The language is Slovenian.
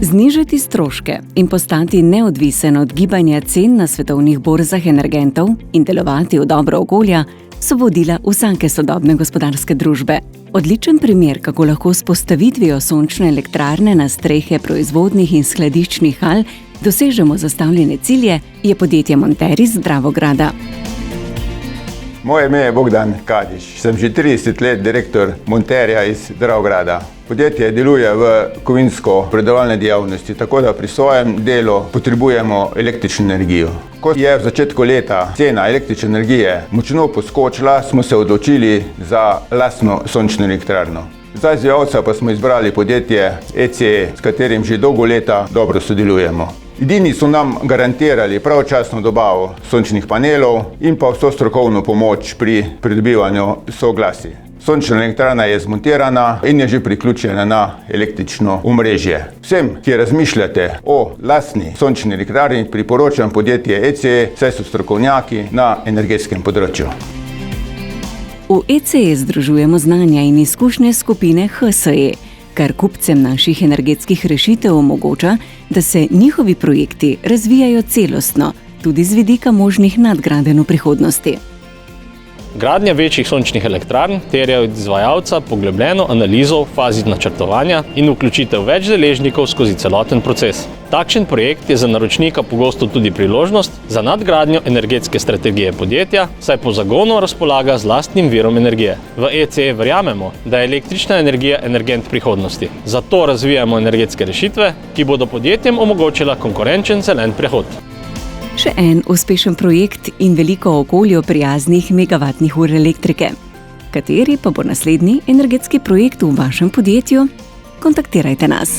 Znižati stroške in postati neodvisen od gibanja cen na svetovnih borzah energentov in delovati v dobro okolja so vodila vsake sodobne gospodarske družbe. Odličen primer, kako lahko s postavitvijo sončne elektrarne na strehe proizvodnih in skladiščnih hal dosežemo zastavljene cilje, je podjetje Monter iz Dravograda. Moje ime je Bogdan Kadič. Sem že 30 let direktor Monterja iz Dravograda. Podjetje deluje v kovinsko-predelovalni dejavnosti, tako da pri svojem delu potrebujemo električno energijo. Ko je v začetku leta cena električne energije močno poskočila, smo se odločili za lastno sončno elektrarno. Za izvajalca pa smo izbrali podjetje ECE, s katerim že dolgo leta dobro sodelujemo. Edini so nam garantirali pravočasno dobavo sončnih panelov in pa vso strokovno pomoč pri pridobivanju soglasij. Sončna elektrarna je zmontirana in je že priključena na električno omrežje. Vsem, ki razmišljate o lastni sončni elektrarni, priporočam podjetje ECE, saj so strokovnjaki na energetskem področju. V ECE združujemo znanja in izkušnje skupine HSE, kar kupcem naših energetskih rešitev omogoča, da se njihovi projekti razvijajo celostno, tudi z vidika možnih nadgradenj v prihodnosti. Gradnja večjih sončnih elektrarn terja od izvajalca poglobljeno analizo v fazi načrtovanja in vključitev več deležnikov skozi celoten proces. Takšen projekt je za naročnika pogosto tudi priložnost za nadgradnjo energetske strategije podjetja, saj po zagonu razpolaga z lastnim virom energije. V ECE verjamemo, da je električna energija energent prihodnosti. Zato razvijamo energetske rešitve, ki bodo podjetjem omogočila konkurenčen zelen prehod. Še en uspešen projekt in veliko okolju prijaznih megavatnih ur elektrike. Kateri pa bo naslednji energetski projekt v vašem podjetju? Kontaktirajte nas.